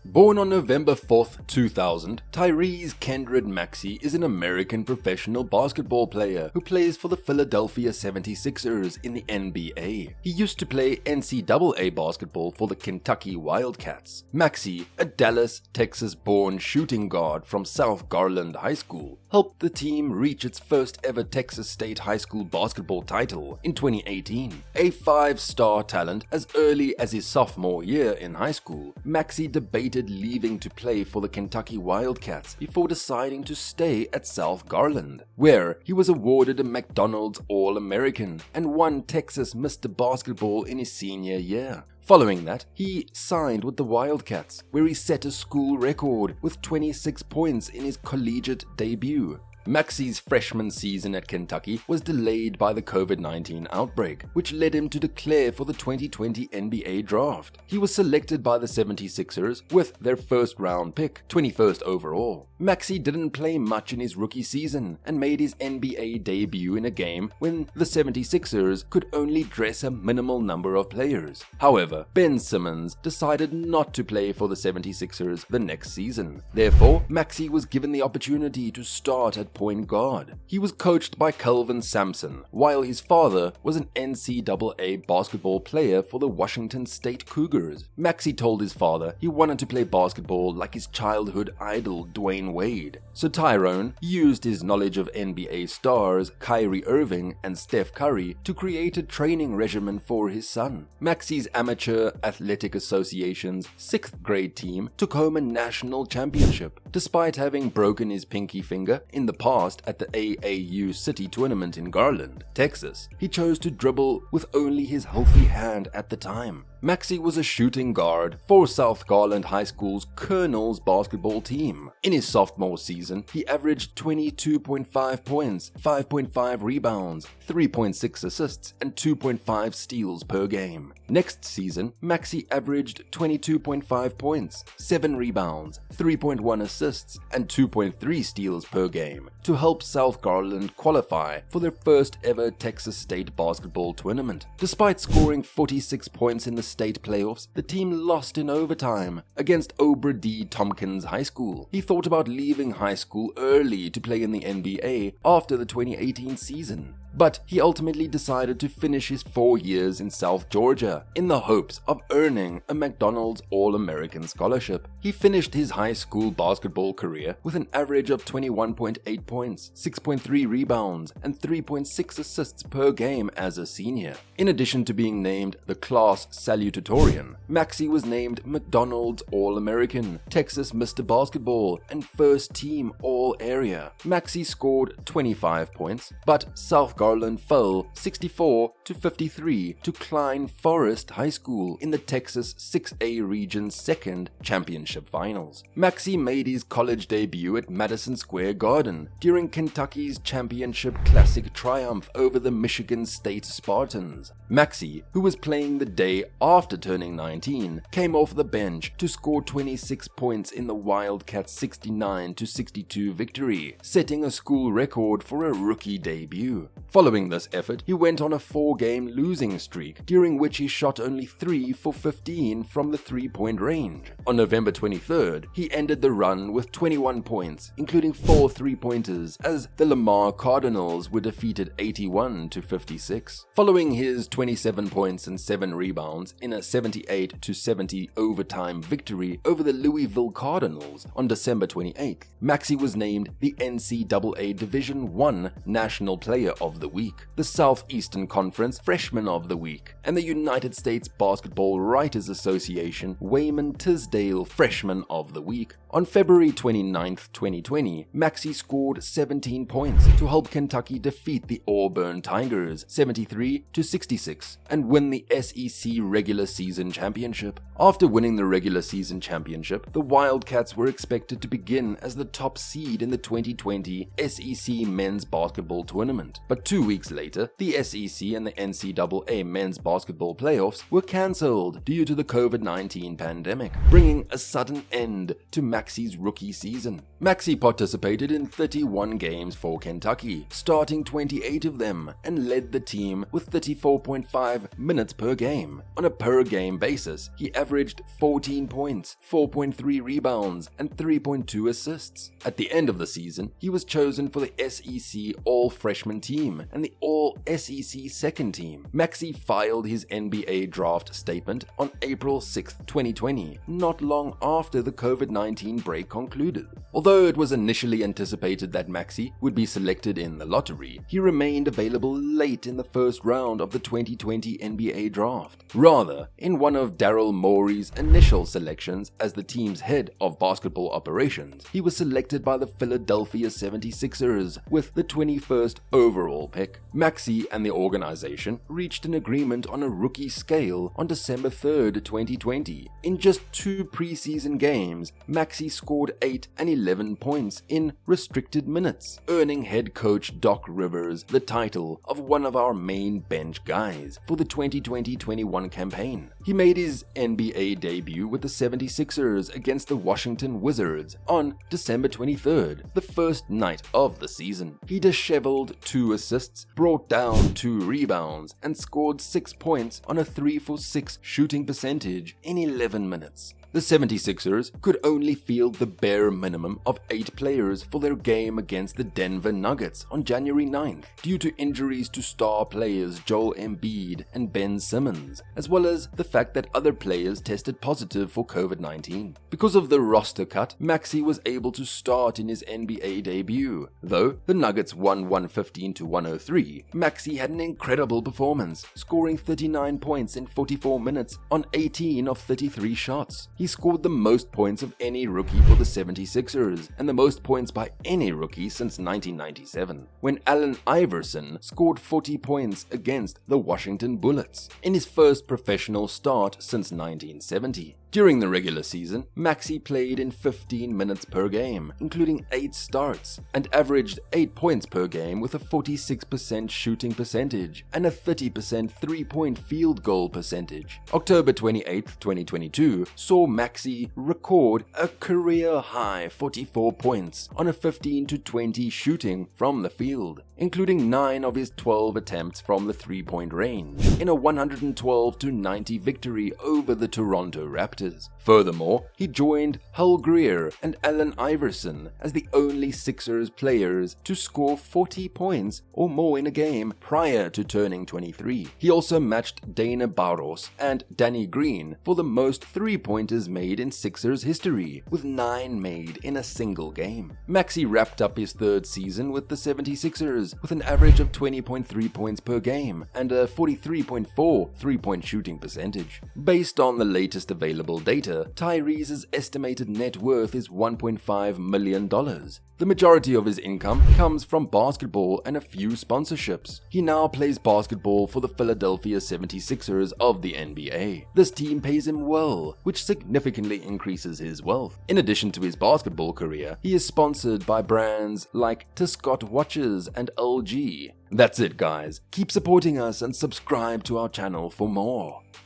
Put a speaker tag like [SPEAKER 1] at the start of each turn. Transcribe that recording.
[SPEAKER 1] Born on November 4th, 2000, Tyrese Maxey is an American professional basketball player who plays for the Philadelphia 76ers in the NBA. He used to play NCAA basketball for the Kentucky Wildcats. Maxey, a Dallas, Texas-born shooting guard from South Garland High School, helped the team reach its first ever Texas State high school basketball title in 2018. A five-star talent as early as his sophomore year in high school, Maxey debated leaving to play for the Kentucky Wildcats before deciding to stay at South Garland, where he was awarded a McDonald's All-American and won Texas Mr. Basketball in his senior year. Following that, he signed with the Wildcats, where he set a school record with 26 points in his collegiate debut. Maxey's freshman season at Kentucky was delayed by the COVID-19 outbreak, which led him to declare for the 2020 NBA draft. He was selected by the 76ers with their first-round pick, 21st overall. Maxey didn't play much in his rookie season and made his NBA debut in a game when the 76ers could only dress a minimal number of players. However, Ben Simmons decided not to play for the 76ers the next season. Therefore, Maxey was given the opportunity to start at point guard. He was coached by Kelvin Sampson, while his father was an NCAA basketball player for the Washington State Cougars. Maxey told his father he wanted to play basketball like his childhood idol Dwayne Wade, so Tyrone used his knowledge of NBA stars Kyrie Irving and Steph Curry to create a training regimen for his son. Maxey's Amateur Athletic Association's 6th grade team took home a national championship. Despite having broken his pinky finger in the past at the AAU City Tournament in Garland, Texas, he chose to dribble with only his healthy hand at the time. Maxey was a shooting guard for South Garland High School's Colonels basketball team. In his sophomore season, he averaged 22.5 points, 5.5 rebounds, 3.6 assists, and 2.5 steals per game. Next season, Maxey averaged 22.5 points, 7 rebounds, 3.1 assists, and 2.3 steals per game to help South Garland qualify for their first ever Texas State basketball tournament. Despite scoring 46 points in the state playoffs, the team lost in overtime against Obra D. Tompkins High School. He thought about leaving high school early to play in the NBA after the 2018 season, but he ultimately decided to finish his 4 years in South Georgia in the hopes of earning a McDonald's All-American scholarship. He finished his high school basketball career with an average of 21.8 points, 6.3 rebounds, and 3.6 assists per game as a senior. In addition to being named the class salutatorian, Maxey was named McDonald's All-American, Texas Mr. Basketball, and First Team All-Area. Maxey scored 25 points, but South Garland fell 64-53 to Klein Forest High School in the Texas 6A Region's second championship finals. Maxey made his college debut at Madison Square Garden during Kentucky's championship classic triumph over the Michigan State Spartans. Maxey, who was playing the day after turning 19, came off the bench to score 26 points in the Wildcats' 69-62 victory, setting a school record for a rookie debut. Following this effort, he went on a 4-game losing streak, during which he shot only 3 for 15 from the three-point range. On November 23rd, he ended the run with 21 points, including 4 three-pointers, as the Lamar Cardinals were defeated 81-56. Following his 27 points and 7 rebounds in a 78-70 overtime victory over the Louisville Cardinals on December 28th, Maxey was named the NCAA Division I National Player of the Week, the Southeastern Conference Freshman of the Week, and the United States Basketball Writers Association Wayman Tisdale Freshman of the Week. On February 29, 2020, Maxey scored 17 points to help Kentucky defeat the Auburn Tigers 73-66 and win the SEC regular season championship. After winning the regular season championship, the Wildcats were expected to begin as the top seed in the 2020 SEC men's basketball tournament. But 2 weeks later, the SEC and the NCAA men's basketball playoffs were cancelled due to the COVID-19 pandemic, bringing a sudden end to Maxey's Maxey's rookie season. Maxey participated in 31 games for Kentucky, starting 28 of them, and led the team with 34.5 minutes per game. On a per-game basis, he averaged 14 points, 4.3 rebounds, and 3.2 assists. At the end of the season, he was chosen for the SEC All-Freshman team and the All-SEC Second Team. Maxey filed his NBA draft statement on April 6, 2020, not long after the COVID-19 break concluded. Although it was initially anticipated that Maxey would be selected in the lottery, he remained available late in the first round of the 2020 NBA draft. Rather, in one of Daryl Morey's initial selections as the team's head of basketball operations, he was selected by the Philadelphia 76ers with the 21st overall pick. Maxey and the organization reached an agreement on a rookie scale on December 3, 2020. In just 2 preseason games, Maxey scored 8 and 11 points in restricted minutes, earning head coach Doc Rivers the title of one of our main bench guys for the 2020-21 campaign. He made his NBA debut with the 76ers against the Washington Wizards on December 23rd, the first night of the season. He disheveled 2 assists, brought down 2 rebounds, and scored 6 points on a 3-for-6 shooting percentage in 11 minutes. The 76ers could only field the bare minimum of 8 players for their game against the Denver Nuggets on January 9th due to injuries to star players Joel Embiid and Ben Simmons, as well as the fact that other players tested positive for COVID-19. Because of the roster cut, Maxey was able to start in his NBA debut. Though the Nuggets won 115-103, Maxey had an incredible performance, scoring 39 points in 44 minutes on 18 of 33 shots. He scored the most points of any rookie for the 76ers and the most points by any rookie since 1997, when Allen Iverson scored 40 points against the Washington Bullets in his first professional start since 1970. During the regular season, Maxey played in 15 minutes per game, including 8 starts, and averaged 8 points per game with a 46% shooting percentage and a 30% three-point field goal percentage. October 28, 2022 saw Maxey record a career-high 44 points on a 15-20 shooting from the field, including 9 of his 12 attempts from the three-point range, in a 112-90 victory over the Toronto Raptors. Furthermore, he joined Hull Greer and Allen Iverson as the only Sixers players to score 40 points or more in a game prior to turning 23. He also matched Dana Barros and Danny Green for the most three-pointers made in Sixers history, with 9 made in a single game. Maxey wrapped up his 3rd season with the 76ers with an average of 20.3 points per game and a 43.4 three-point shooting percentage. Based on the latest available data, Tyrese's estimated net worth is $1.5 million. The majority of his income comes from basketball and a few sponsorships. He now plays basketball for the Philadelphia 76ers of the NBA. This team pays him well, which significantly increases his wealth. In addition to his basketball career, he is sponsored by brands like Scott Watches and LG. That's it, guys. Keep supporting us and subscribe to our channel for more.